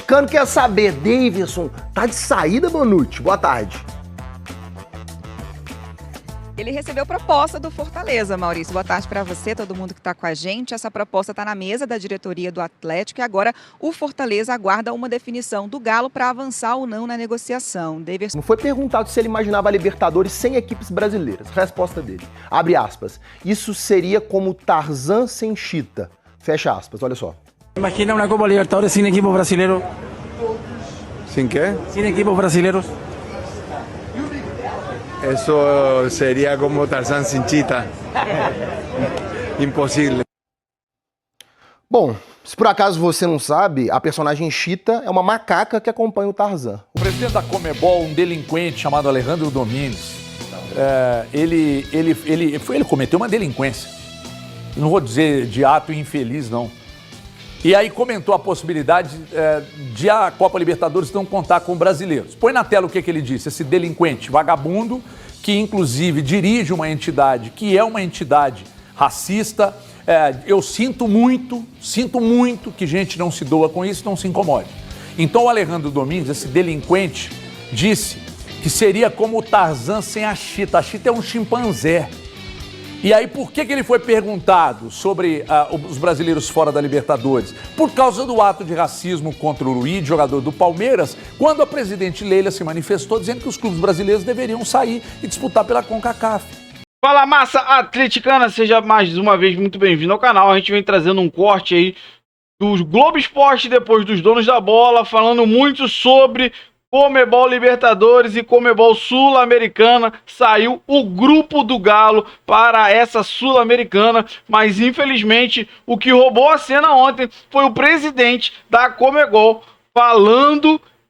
atleticano quer saber, Davidson, tá de saída, Bonucci? Boa tarde. Ele recebeu proposta do Fortaleza, Maurício. Boa tarde para você, todo mundo que está com a gente. Essa proposta está na mesa da diretoria do Atlético e agora o Fortaleza aguarda uma definição do Galo para avançar ou não na negociação. Davidson Foi perguntado se ele imaginava a Libertadores sem equipes brasileiras. Resposta dele, abre aspas, isso seria como Tarzan sem Chita. Fecha aspas, olha só. Imagina uma Copa Libertadores sem equipos brasileiros? ¿Sin qué? Sem equipos brasileiros? Eso sería como Tarzán sin chita. Impossível. Bom, se por acaso você não sabe, a personagem Chita é uma macaca que acompanha o Tarzan. O presidente da Conmebol, um delinquente chamado Alejandro Domingues, ele cometeu uma delinquência. Não vou dizer de ato infeliz, não. E aí comentou a possibilidade de a Copa Libertadores não contar com brasileiros. Põe na tela o que ele disse, esse delinquente vagabundo, que inclusive dirige uma entidade que é uma entidade racista. Eu sinto muito que gente não se doa com isso, não se incomode. Então o Alejandro Domingues, esse delinquente, disse que seria como o Tarzan sem a Chita. A Chita é um chimpanzé. E aí, por que ele foi perguntado sobre os brasileiros fora da Libertadores? Por causa do ato de racismo contra o Luiz, jogador do Palmeiras, quando a presidente Leila se manifestou dizendo que os clubes brasileiros deveriam sair e disputar pela CONCACAF. Fala, massa atleticana, seja mais uma vez muito bem-vindo ao canal. A gente vem trazendo um corte aí do Globo Esporte, depois dos donos da bola, falando muito sobre Conmebol Libertadores e Conmebol Sul-Americana. Saiu o grupo do Galo para essa Sul-Americana, mas infelizmente o que roubou a cena ontem foi o presidente da Conmebol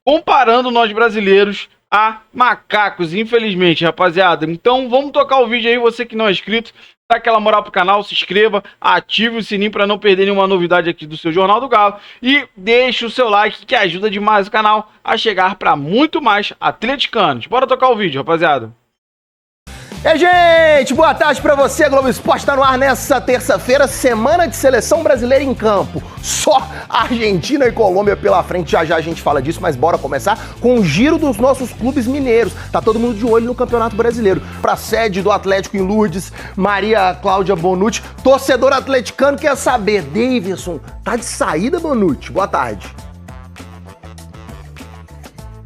comparando nós brasileiros a macacos, infelizmente, rapaziada. Então vamos tocar o vídeo aí, você que não é inscrito, dá aquela moral pro canal, se inscreva, ative o sininho para não perder nenhuma novidade aqui do seu Jornal do Galo e deixe o seu like que ajuda demais o canal a chegar para muito mais atleticanos. Bora tocar o vídeo, rapaziada. Gente, boa tarde pra você. Globo Esporte tá no ar nessa terça-feira, semana de seleção brasileira em campo. Só Argentina e Colômbia pela frente, já a gente fala disso, mas bora começar com o giro dos nossos clubes mineiros. Tá todo mundo de olho no Campeonato Brasileiro. Pra sede do Atlético em Lourdes, Maria Cláudia Bonucci, torcedor atleticano quer saber, Davidson, tá de saída, Bonucci? Boa tarde.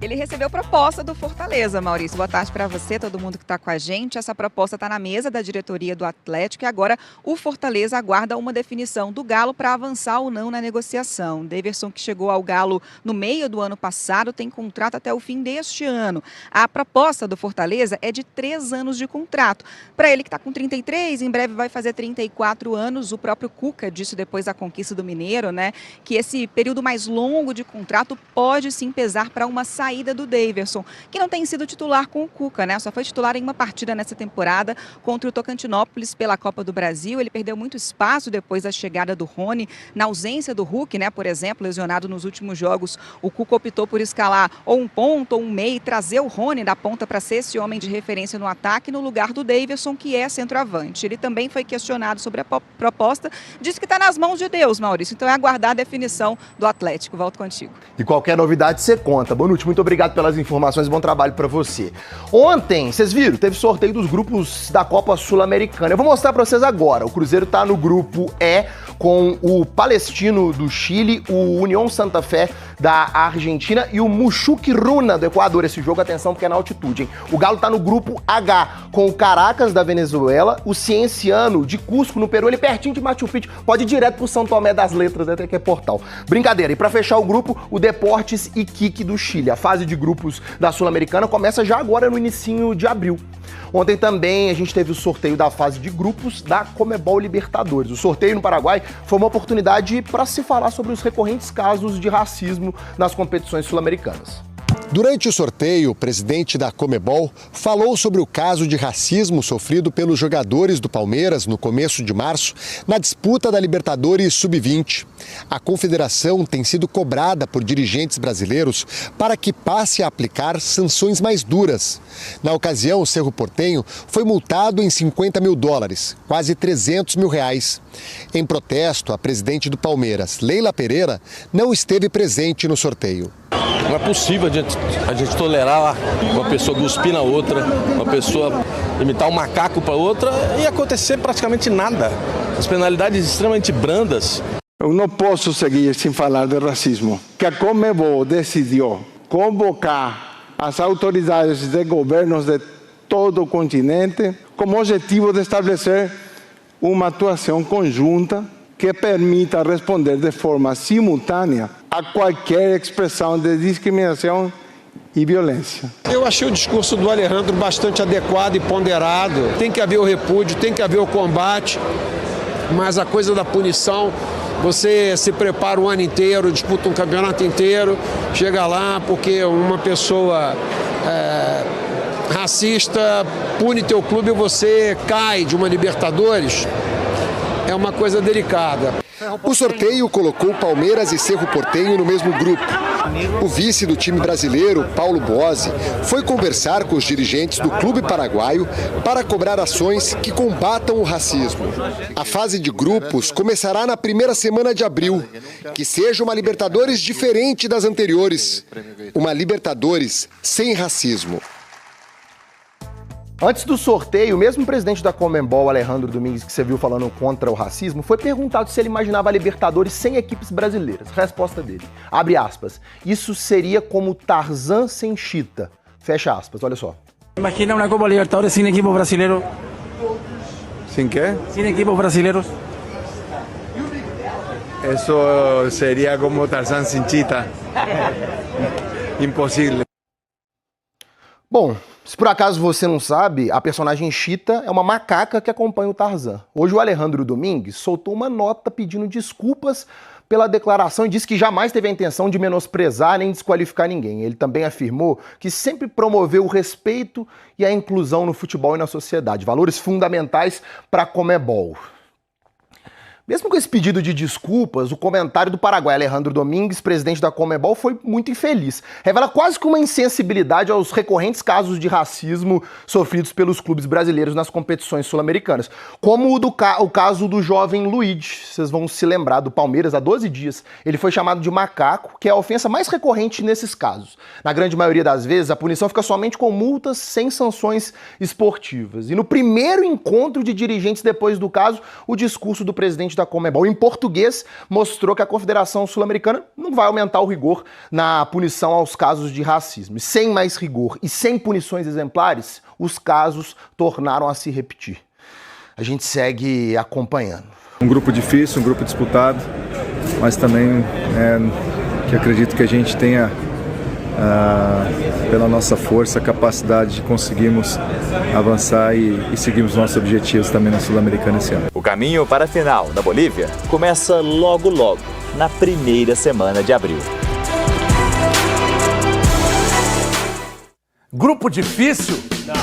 Ele recebeu proposta do Fortaleza, Maurício. Boa tarde para você, todo mundo que está com a gente. Essa proposta está na mesa da diretoria do Atlético e agora o Fortaleza aguarda uma definição do Galo para avançar ou não na negociação. Davidson, que chegou ao Galo no meio do ano passado, tem contrato até o fim deste ano. A proposta do Fortaleza é de 3 anos de contrato. Para ele que está com 33, em breve vai fazer 34 anos. O próprio Cuca disse depois da conquista do Mineiro, né, que esse período mais longo de contrato pode sim pesar para uma saída do Davidson, que não tem sido titular com o Cuca, né? Só foi titular em uma partida nessa temporada contra o Tocantinópolis pela Copa do Brasil. Ele perdeu muito espaço depois da chegada do Rony, na ausência do Hulk, né? Por exemplo, lesionado nos últimos jogos, o Cuca optou por escalar ou um ponto ou um meio e trazer o Rony da ponta para ser esse homem de referência no ataque no lugar do Davidson, que é centroavante. Ele também foi questionado sobre a proposta, disse que está nas mãos de Deus, Maurício. Então é aguardar a definição do Atlético. Volto contigo. E qualquer novidade você conta. Bonucci, muito obrigado pelas informações, bom trabalho pra você. Ontem, vocês viram, teve sorteio dos grupos da Copa Sul-Americana. Eu vou mostrar pra vocês agora. O Cruzeiro tá no grupo E com o Palestino do Chile, o União Santa Fé da Argentina e o Muxuque Runa do Equador. Esse jogo, atenção, porque é na altitude, hein? O Galo tá no grupo H com o Caracas da Venezuela, o Cienciano de Cusco no Peru, ele pertinho de Machu Picchu, pode ir direto pro São Tomé das Letras, até que é portal. Brincadeira. E pra fechar o grupo, o Deportes Iquique do Chile. A fase de grupos da Sul-Americana começa já agora no inicinho de abril. Ontem também a gente teve o sorteio da fase de grupos da Conmebol Libertadores. O sorteio no Paraguai foi uma oportunidade para se falar sobre os recorrentes casos de racismo nas competições sul-americanas. Durante o sorteio, o presidente da Conmebol falou sobre o caso de racismo sofrido pelos jogadores do Palmeiras no começo de março, na disputa da Libertadores Sub-20. A confederação tem sido cobrada por dirigentes brasileiros para que passe a aplicar sanções mais duras. Na ocasião, o Cerro Porteño foi multado em $50 mil, quase R$300 mil. Em protesto, a presidente do Palmeiras, Leila Pereira, não esteve presente no sorteio. Não é possível a gente tolerar uma pessoa cuspir na outra, uma pessoa imitar um macaco para outra e acontecer praticamente nada. As penalidades extremamente brandas. Eu não posso seguir sem falar de racismo. Que a Conmebol decidiu convocar as autoridades de governos de todo o continente com o objetivo de estabelecer uma atuação conjunta que permita responder de forma simultânea a qualquer expressão de discriminação e violência. Eu achei o discurso do Alejandro bastante adequado e ponderado. Tem que haver o repúdio, tem que haver o combate, mas a coisa da punição, você se prepara o ano inteiro, disputa um campeonato inteiro, chega lá porque uma pessoa racista pune teu clube e você cai de uma Libertadores. É uma coisa delicada. O sorteio colocou Palmeiras e Cerro Porteño no mesmo grupo. O vice do time brasileiro, Paulo Bosi, foi conversar com os dirigentes do clube paraguaio para cobrar ações que combatam o racismo. A fase de grupos começará na primeira semana de abril. Que seja uma Libertadores diferente das anteriores. Uma Libertadores sem racismo. Antes do sorteio, o mesmo presidente da Conmebol, Alejandro Domingues, que você viu falando contra o racismo, foi perguntado se ele imaginava a Libertadores sem equipes brasileiras. Resposta dele, abre aspas, isso seria como Tarzan sem Cheetah. Fecha aspas, olha só. Imagina uma Copa Libertadores sem equipos brasileiros. Sem quê? Sem equipos brasileiros. Isso seria como Tarzan sem Cheetah. Impossível. Bom, se por acaso você não sabe, a personagem Cheetah é uma macaca que acompanha o Tarzan. Hoje o Alejandro Domingues soltou uma nota pedindo desculpas pela declaração e disse que jamais teve a intenção de menosprezar nem desqualificar ninguém. Ele também afirmou que sempre promoveu o respeito e a inclusão no futebol e na sociedade, valores fundamentais para a Conmebol. Mesmo com esse pedido de desculpas, o comentário do Paraguai, Alejandro Domingues, presidente da Conmebol, foi muito infeliz. Revela quase que uma insensibilidade aos recorrentes casos de racismo sofridos pelos clubes brasileiros nas competições sul-americanas. Como o caso do jovem Luigi, vocês vão se lembrar, do Palmeiras, há 12 dias. Ele foi chamado de macaco, que é a ofensa mais recorrente nesses casos. Na grande maioria das vezes, a punição fica somente com multas sem sanções esportivas. E no primeiro encontro de dirigentes depois do caso, o discurso do presidente da Conmebol, em português, mostrou que a Confederação Sul-Americana não vai aumentar o rigor na punição aos casos de racismo. E sem mais rigor e sem punições exemplares, os casos tornaram a se repetir. A gente segue acompanhando. Um grupo difícil, um grupo disputado, mas também que acredito que a gente tenha, pela nossa força, a capacidade de conseguirmos avançar e seguirmos nossos objetivos também na Sul-Americana esse ano. O caminho para a final da Bolívia começa logo, na primeira semana de abril. Grupo difícil? Não,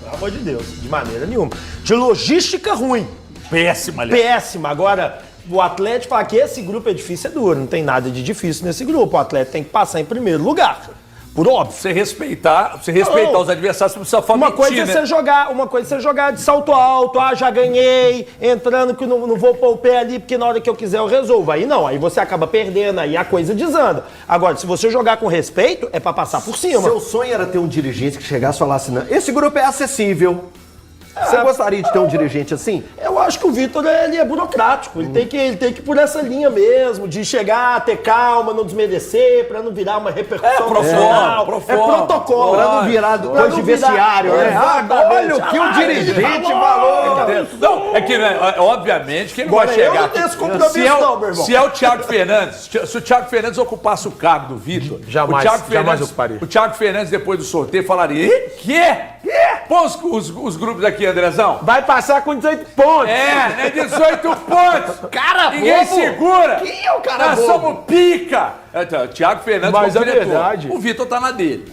pelo amor de Deus, de maneira nenhuma. De logística ruim. Péssima, aliás. Péssima. Agora, o Atlético falar que esse grupo é difícil é duro. Não tem nada de difícil nesse grupo. O Atlético tem que passar em primeiro lugar. Por óbvio. Você respeitar os adversários, você precisa falar uma coisa é você jogar de salto alto, já ganhei, entrando que não vou pôr o pé ali, porque na hora que eu quiser eu resolvo. Aí não, aí você acaba perdendo, aí a coisa desanda. Agora, se você jogar com respeito, é pra passar por cima. Seu sonho era ter um dirigente que chegasse e falasse, não, esse grupo é acessível. Você gostaria de ter um dirigente assim? Eu acho que o Vitor, ele é burocrático. Ele tem que ir por essa linha mesmo, de chegar, ter calma, não desmerecer, pra não virar uma repercussão profissional. É protocolo. Pra não virar coisa de vestiário, né? Olha o que o dirigente falou. Não, é que, obviamente, que ele vai chegar. Eu não tenho esse compromisso não, meu irmão. Se é o Thiago Fernandes, se o Thiago Fernandes ocupasse o cargo do Vitor, jamais ocuparia. O Thiago Fernandes, depois do sorteio, falaria, quê? Pô, os grupos aqui Andrezão? Vai passar com 18 pontos. Né? 18 pontos. Cara Ninguém bobo. segura. Quem é o cara Nós bobo? somos pica. Thiago Fernandes, Mas como é diretor. verdade. O Vitor tá na dele.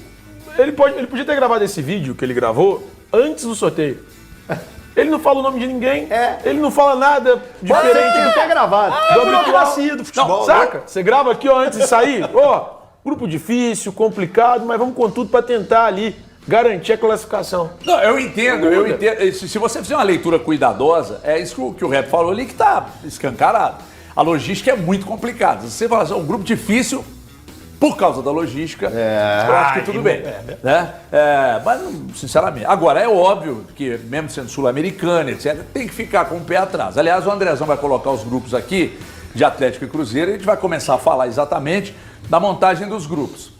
Ele podia ter gravado esse vídeo que ele gravou antes do sorteio. Ele não fala o nome de ninguém. Ele não fala nada diferente do que é gravado. do habitual do futebol. Não, saca? Você grava aqui ó, antes de sair. Ó, grupo difícil, complicado, mas vamos com tudo pra tentar ali garantir a classificação. Não, eu entendo. Se você fizer uma leitura cuidadosa, é isso que o Rep falou ali que tá escancarado. A logística é muito complicada. Se você fala assim, é um grupo difícil por causa da logística, eu acho que tudo bem. Né? Mas, sinceramente, agora é óbvio que, mesmo sendo sul-americana, etc., tem que ficar com o pé atrás. Aliás, o Andrezão vai colocar os grupos aqui de Atlético e Cruzeiro e a gente vai começar a falar exatamente da montagem dos grupos.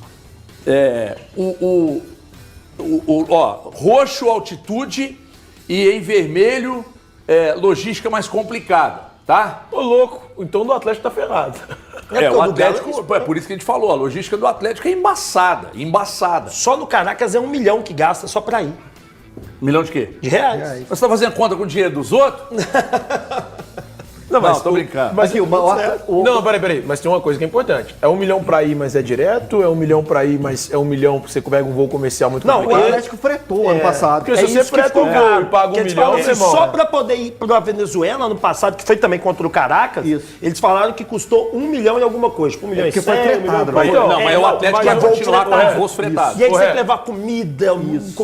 Roxo, altitude, e em vermelho, logística mais complicada, tá? Ô, louco, então o Atlético tá ferrado. O Atlético, é por isso que a gente falou, a logística do Atlético é embaçada. Só no Caracas é 1 milhão que gasta só pra ir. 1 milhão de quê? De reais. Você tá fazendo conta com o dinheiro dos outros? Não, tô brincando. Mas aqui, não, peraí. Mas tem uma coisa que é importante. É 1 milhão pra ir, mas é direto? É 1 milhão pra ir, mas é 1 milhão pra você pega um voo comercial muito complicado? Não, o Atlético fretou ano passado. Porque se você freta o voo e paga 1 milhão, assim, só pra poder ir pra Venezuela ano passado, que foi também contra o Caracas, eles falaram que custou 1 milhão e alguma coisa. Tipo, 1 milhão e 100, foi fretado, mas o Atlético vai continuar com os voos fretados. E aí você tem que levar comida,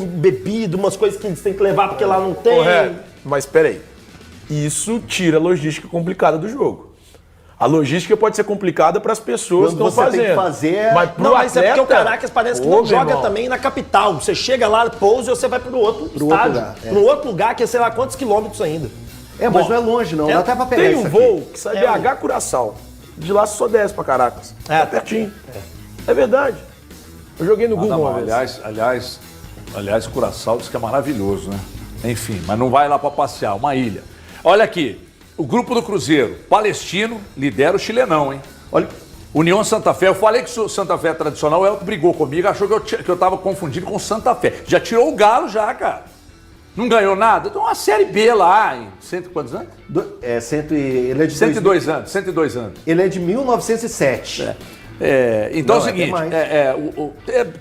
bebida, umas coisas que eles têm que levar porque lá não tem. Mas peraí. Isso tira a logística complicada do jogo. A logística pode ser complicada para as pessoas que estão fazendo. Tem que fazer... Mas pro não, mas atleta, é porque o Caracas parece que não joga também na capital. Você chega lá, pousa e você vai para o outro estádio. Para outro lugar, que é sei lá quantos quilômetros ainda. Mas não é longe não, dá até para pegar tem um voo que sai BH Curaçao. De lá só desce para Caracas. Tá pertinho. É verdade. Eu joguei no Google uma vez. Aliás, Curaçao diz que é maravilhoso, né? Enfim, mas não vai lá para passear, uma ilha. Olha aqui, o grupo do Cruzeiro, Palestino, lidera o chilenão, hein? Olha, União Santa Fé, eu falei que o Santa Fé é tradicional, o Elton brigou comigo, achou que eu tava confundindo com Santa Fé. Já tirou o Galo já, cara. Não ganhou nada? Tem uma Série B lá, em quantos anos? Ele é de 102 anos. Ele é de 1907. Então é o seguinte,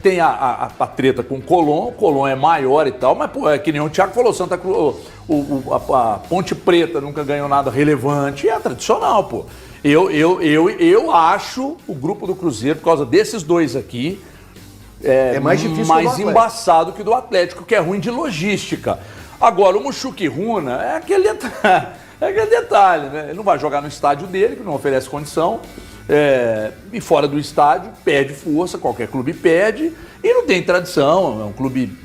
tem a treta com o Colón é maior e tal, mas pô, é que nem o Thiago falou, Santa Cruz, a Ponte Preta nunca ganhou nada relevante, é tradicional, pô. Eu acho o grupo do Cruzeiro, por causa desses dois aqui, mais difícil, mais embaçado que o do Atlético, que é ruim de logística. Agora, o Mushuki Runa é aquele detalhe, né? Ele não vai jogar no estádio dele, que não oferece condição. E fora do estádio, perde força, qualquer clube perde, e não tem tradição, é um clube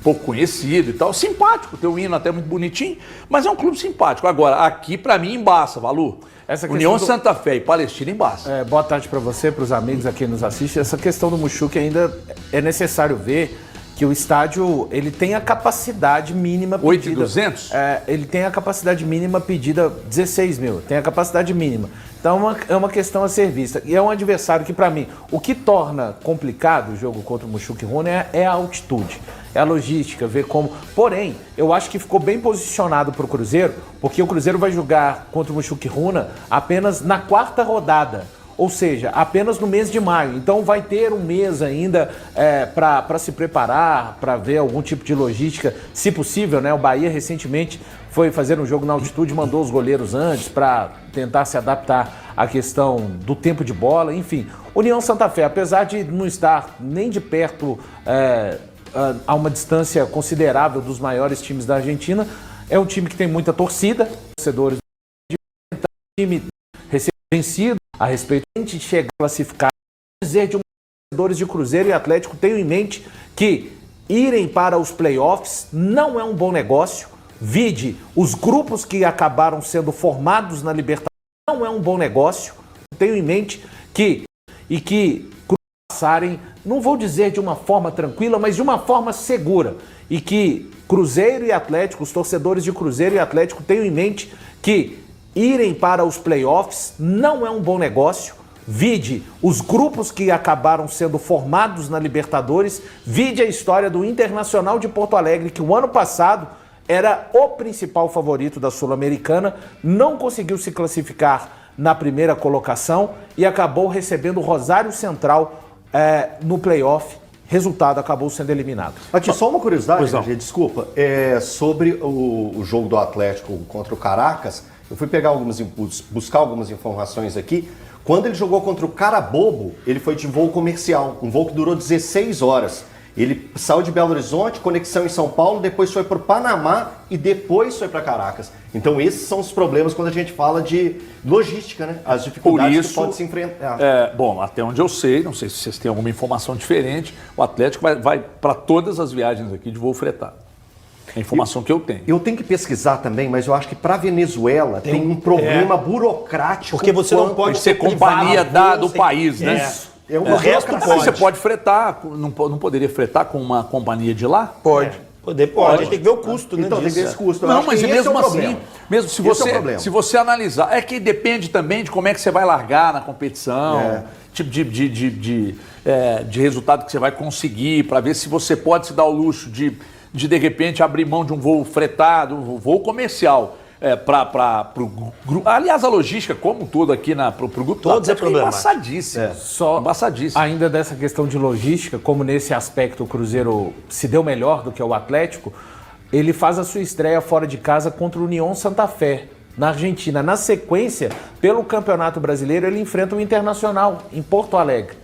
pouco conhecido e tal, simpático, tem um hino até muito bonitinho, mas é um clube simpático. Agora, aqui pra mim embaça, Valu. União Santa Fé e Palestina embaça. Boa tarde pra você, pros amigos aqui que nos assistem. Essa questão do Mushuki ainda é necessário ver que o estádio, ele tem a capacidade mínima pedida... 8.200? Ele tem a capacidade mínima pedida 16 mil, tem a capacidade mínima. Então é uma questão a ser vista. E é um adversário que, para mim, o que torna complicado o jogo contra o Mushuki Runa é a altitude, é a logística, ver como... Porém, eu acho que ficou bem posicionado para o Cruzeiro, porque o Cruzeiro vai jogar contra o Mushuki Runa apenas na 4ª rodada. Ou seja, apenas no mês de maio. Então vai ter um mês ainda para se preparar, para ver algum tipo de logística, se possível, né? O Bahia recentemente foi fazer um jogo na altitude, mandou os goleiros antes para tentar se adaptar à questão do tempo de bola, enfim. União Santa Fé, apesar de não estar nem de perto a uma distância considerável dos maiores times da Argentina, é um time que tem muita torcida, torcedores de time vencido a respeito de chegar a classificar, dizer de torcedores de Cruzeiro e Atlético, tenho em mente que irem para os playoffs não é um bom negócio. Vide os grupos que acabaram sendo formados na Libertadores, não é um bom negócio. Tenho em mente que passarem, não vou dizer de uma forma tranquila, mas de uma forma segura. E que Cruzeiro e Atlético, os torcedores de Cruzeiro e Atlético, tenham em mente que irem para os playoffs não é um bom negócio. Vide os grupos que acabaram sendo formados na Libertadores. Vide a história do Internacional de Porto Alegre, que o ano passado era o principal favorito da Sul-Americana, não conseguiu se classificar na primeira colocação e acabou recebendo o Rosário Central no playoff. Resultado, acabou sendo eliminado. Aqui, só uma curiosidade, gente, desculpa, sobre o jogo do Atlético contra o Caracas, eu fui pegar buscar algumas informações aqui. Quando ele jogou contra o Carabobo, ele foi de voo comercial, um voo que durou 16 horas. Ele saiu de Belo Horizonte, conexão em São Paulo, depois foi para o Panamá e depois foi para Caracas. Então esses são os problemas quando a gente fala de logística, né? As dificuldades que pode se enfrentar. Bom, até onde eu sei, não sei se vocês têm alguma informação diferente, o Atlético vai para todas as viagens aqui de voo fretado. É a informação que eu tenho. Eu tenho que pesquisar também, mas eu acho que para Venezuela tem um problema burocrático. Porque você não pode ser companhia do país, né? O resto pode. Você pode fretar, não poderia fretar com uma companhia de lá? Pode. Pode. Tem que ver o custo, né? Então tem que ver esse custo. Não, mas mesmo assim, mesmo se você analisar, é que depende também de como é que você vai largar na competição, tipo de resultado que você vai conseguir, para ver se você pode se dar o luxo de repente abrir mão de um voo fretado, um voo comercial. Para o grupo. Aliás, a logística, como um todo aqui para o grupo, todos é problema. Embaçadíssimo. Embaçadíssimo. Ainda dessa questão de logística, como nesse aspecto o Cruzeiro se deu melhor do que o Atlético, ele faz a sua estreia fora de casa contra o Unión Santa Fé, na Argentina. Na sequência, pelo Campeonato Brasileiro, ele enfrenta o Internacional em Porto Alegre.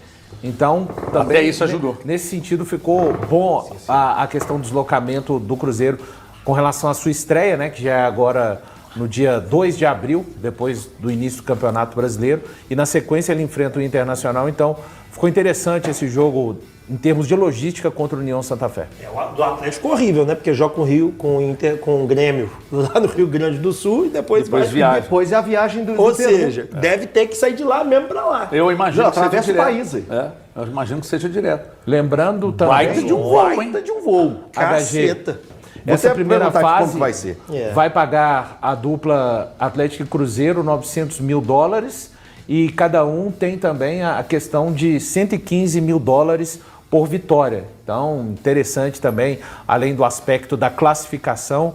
Então, também até isso ajudou. Nesse sentido, ficou bom a questão do deslocamento do Cruzeiro com relação à sua estreia, né, que já é agora no dia 2 de abril, depois do início do Campeonato Brasileiro, e na sequência ele enfrenta o Internacional. Então, ficou interessante esse jogo em termos de logística contra o União Santa Fé. O do Atlético horrível, né? Porque joga com o Rio, com o Grêmio lá no Rio Grande do Sul e depois viaja. Depois é a viagem do Ou seja, deve ter que sair de lá mesmo pra lá. Eu imagino que seja direto. País aí. Eu imagino que seja direto. Lembrando também... Baita de um voo. Caceta. Essa primeira fase como vai ser. Vai pagar a dupla Atlético e Cruzeiro $900 mil e cada um tem também a questão de $115 mil por vitória. Então, interessante também, além do aspecto da classificação,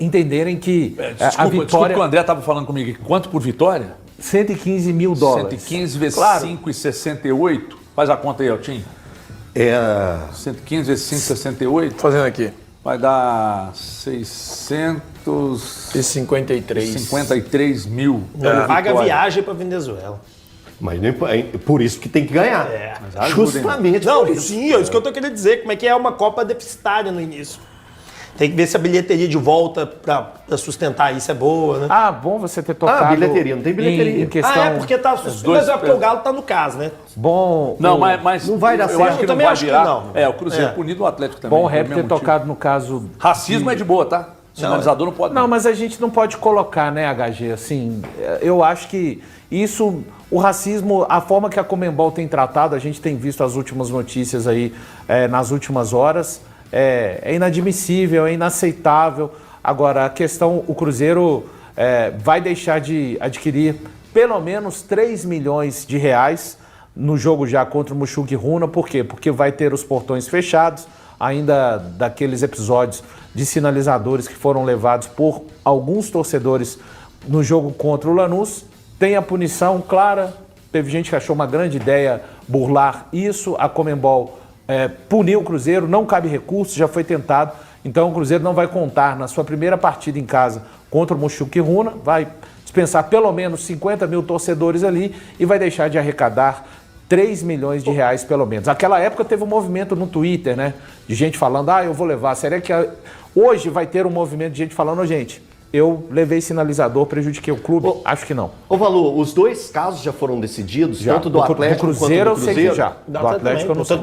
entenderem que a vitória... Desculpa que o André estava falando comigo. Quanto por vitória? $115 mil. 115 vezes 5,68. Faz a conta aí, Altinho. 115 vezes 5,68. Fazendo aqui. Vai dar 653 mil. Paga a viagem para Venezuela. Mas por isso que tem que ganhar. Justamente. Não, sim, é isso que eu tô querendo dizer. Como é que é uma Copa deficitária no início. Tem que ver se a bilheteria de volta para sustentar isso é boa, né? Bom você ter tocado... bilheteria, não tem bilheteria. Em questão... é porque tá... Mas é porque o Galo tá no caso, né? Bom... Não, mas não vai dar certo. Eu acho que não vai virar. Não. O Cruzeiro punido, o Atlético também. Bom ter tocado no caso... Racismo é de boa, tá? Sinalizador não pode. Não, mas a gente não pode colocar, né, HG, assim... Eu acho que isso... O racismo, a forma que a Conmebol tem tratado, a gente tem visto as últimas notícias aí nas últimas horas... É inadmissível, é inaceitável. Agora, a questão, o Cruzeiro vai deixar de adquirir pelo menos R$3 milhões no jogo já contra o Mushuc Runa. Por quê? Porque vai ter os portões fechados, ainda daqueles episódios de sinalizadores que foram levados por alguns torcedores no jogo contra o Lanús. Tem a punição clara, teve gente que achou uma grande ideia burlar isso, a Conmebol puniu o Cruzeiro, não cabe recurso, já foi tentado. Então o Cruzeiro não vai contar na sua primeira partida em casa contra o Mushuc Runa, vai dispensar pelo menos 50 mil torcedores ali e vai deixar de arrecadar R$3 milhões pelo menos. Naquela época teve um movimento no Twitter, né? De gente falando, eu vou levar. Será que hoje vai ter um movimento de gente falando, gente, eu levei sinalizador, prejudiquei o clube? Acho que não. Ô, Valor, os dois casos já foram decididos, tanto do Atlético quanto do Cruzeiro? Eu sei que já. Do Atlético eu não sei.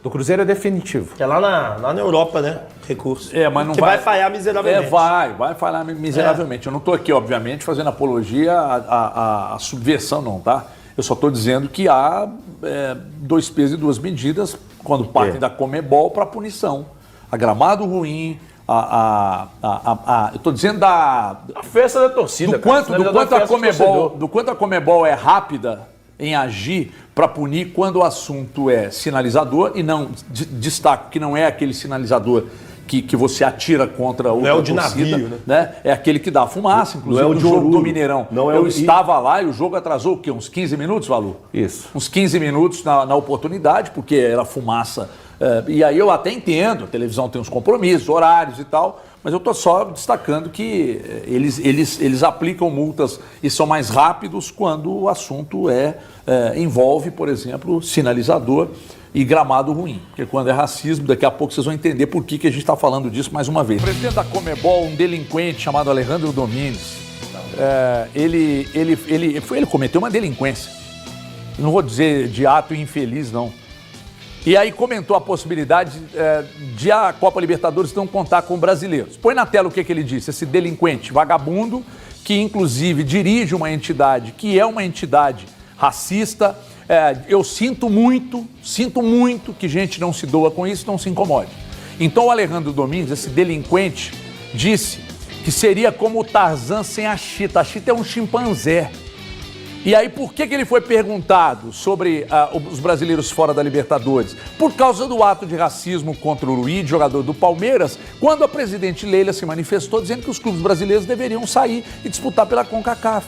Do Cruzeiro é definitivo. É lá na Europa, né? Recurso. Mas não vai falhar miseravelmente. Vai falhar miseravelmente. Eu não estou aqui, obviamente, fazendo apologia à subversão, não, tá? Eu só estou dizendo que há 2 pesos e 2 medidas quando partem da Conmebol para punição. A gramado ruim... eu estou dizendo a festa da torcida. Do quanto a Conmebol é rápida em agir para punir quando o assunto é sinalizador, e não destaco que não é aquele sinalizador que você atira contra outra é o de torcida, navio, né? É aquele que dá fumaça, inclusive não é o no jogo Oruro. do Mineirão. Não é eu o... estava lá e o jogo atrasou o quê? Uns 15 minutos, Valu? Isso. Uns 15 minutos na oportunidade, porque era fumaça. E aí eu até entendo, a televisão tem uns compromissos, horários e tal, mas eu estou só destacando que eles aplicam multas e são mais rápidos quando o assunto envolve, por exemplo, sinalizador e gramado ruim. Porque quando é racismo, daqui a pouco vocês vão entender por que a gente está falando disso mais uma vez. O presidente da Comebol, um delinquente chamado Alejandro Domingues, ele cometeu uma delinquência. Não vou dizer de ato infeliz, não. E aí comentou a possibilidade de a Copa Libertadores não contar com brasileiros. Põe na tela o que ele disse, esse delinquente vagabundo, que inclusive dirige uma entidade que é uma entidade racista. Eu sinto muito que gente não se doa com isso, não se incomode. Então o Alejandro Domingues, esse delinquente, disse que seria como o Tarzan sem a Chita. A Chita é um chimpanzé. E aí por que ele foi perguntado sobre os brasileiros fora da Libertadores? Por causa do ato de racismo contra o Luiz, jogador do Palmeiras, quando a presidente Leila se manifestou dizendo que os clubes brasileiros deveriam sair e disputar pela CONCACAF.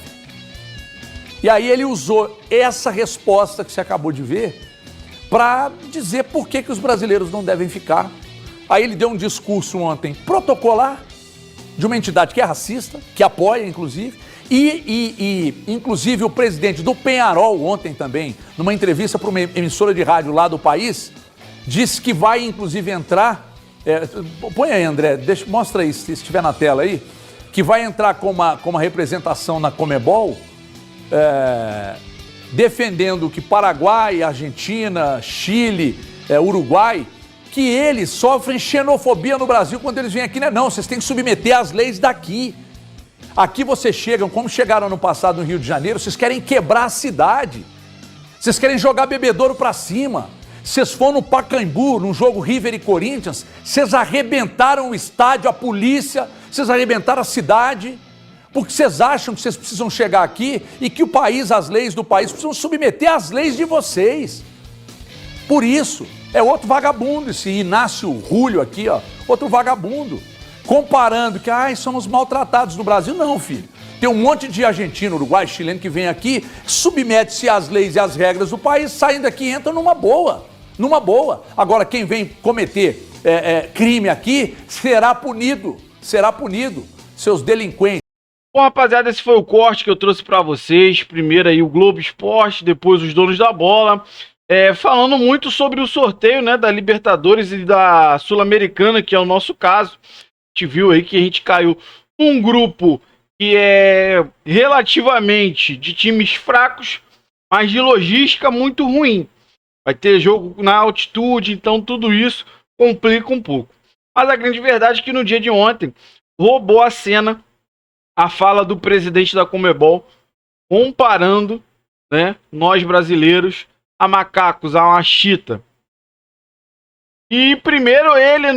E aí ele usou essa resposta que você acabou de ver para dizer por que os brasileiros não devem ficar. Aí ele deu um discurso ontem protocolar de uma entidade que é racista, que apoia inclusive, e inclusive o presidente do Penharol ontem também, numa entrevista para uma emissora de rádio lá do país, disse que vai inclusive entrar, põe aí André, mostra aí se estiver na tela aí, que vai entrar com uma representação na Comebol, defendendo que Paraguai, Argentina, Chile, Uruguai, que eles sofrem xenofobia no Brasil quando eles vêm aqui, né? Não, vocês têm que submeter às leis daqui. Aqui vocês chegam, como chegaram no passado no Rio de Janeiro, vocês querem quebrar a cidade. Vocês querem jogar bebedouro pra cima. Vocês foram no Pacaembu, num jogo River e Corinthians, vocês arrebentaram o estádio, a polícia, vocês arrebentaram a cidade. Porque vocês acham que vocês precisam chegar aqui e que o país, as leis do país, precisam submeter às leis de vocês. Por isso, é outro vagabundo esse Inácio Rulho aqui, ó, outro vagabundo. Comparando que, somos maltratados no Brasil. Não, filho. Tem um monte de argentino, uruguai, chileno que vem aqui, submete-se às leis e às regras do país, saindo daqui e entra numa boa. Numa boa. Agora, quem vem cometer crime aqui será punido. Será punido. Seus delinquentes. Bom, rapaziada, esse foi o corte que eu trouxe pra vocês. Primeiro aí o Globo Esporte, depois os donos da bola. Falando muito sobre o sorteio, né, da Libertadores e da Sul-Americana, que é o nosso caso. A gente viu aí que a gente caiu num grupo que é relativamente de times fracos, mas de logística muito ruim. Vai ter jogo na altitude, então tudo isso complica um pouco. Mas a grande verdade é que no dia de ontem roubou a cena a fala do presidente da Comebol, comparando, né, nós brasileiros a macacos, a uma chita. E primeiro ele,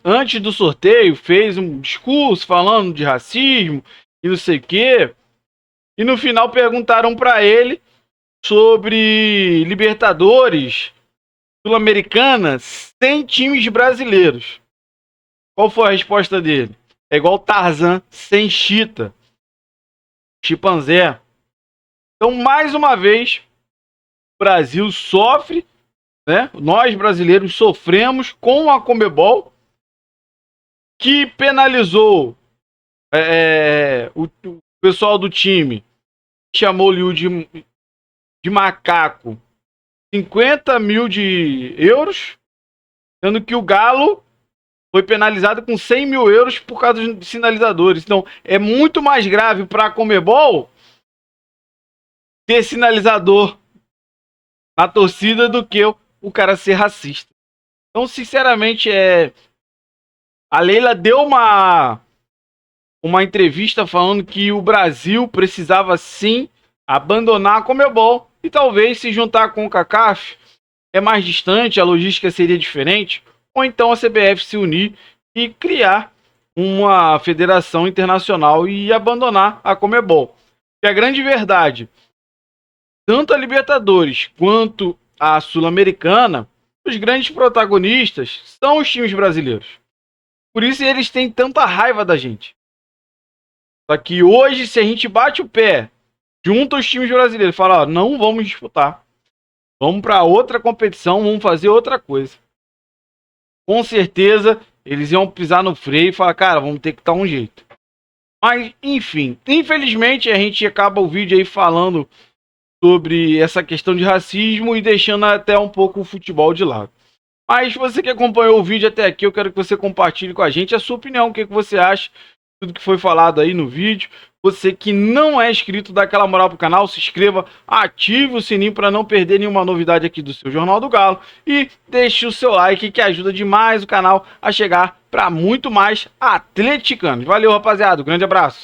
antes do sorteio, fez um discurso falando de racismo e não sei o quê. E no final perguntaram para ele sobre Libertadores, Sul-Americana, sem times brasileiros. Qual foi a resposta dele? É igual Tarzan sem chita. Chimpanzé. Então, mais uma vez, o Brasil sofre, né? Nós brasileiros sofremos com a Comebol, que penalizou o pessoal do time, chamou-lhe de macaco, 50 mil de euros, sendo que o Galo foi penalizado com 100 mil euros por causa de sinalizadores. Então, é muito mais grave para a Comebol ter sinalizador na torcida do que o cara ser racista. Então, sinceramente, a Leila deu uma entrevista falando que o Brasil precisava, sim, abandonar a Comebol e talvez se juntar com o CONCACAF. É mais distante, a logística seria diferente. Ou então a CBF se unir e criar uma federação internacional e abandonar a Comebol. E a grande verdade, tanto a Libertadores quanto a Sul-Americana, os grandes protagonistas são os times brasileiros. Por isso eles têm tanta raiva da gente. Só que hoje, se a gente bate o pé, junta os times brasileiros e fala, ó, não vamos disputar. Vamos para outra competição, vamos fazer outra coisa. Com certeza, eles iam pisar no freio e falar, cara, vamos ter que dar um jeito. Mas, enfim, infelizmente a gente acaba o vídeo aí falando sobre essa questão de racismo e deixando até um pouco o futebol de lado. Mas você que acompanhou o vídeo até aqui, eu quero que você compartilhe com a gente a sua opinião, o que você acha de tudo que foi falado aí no vídeo. Você que não é inscrito, dá aquela moral pro canal, se inscreva, ative o sininho para não perder nenhuma novidade aqui do seu Jornal do Galo e deixe o seu like que ajuda demais o canal a chegar para muito mais atleticanos. Valeu, rapaziada, um grande abraço.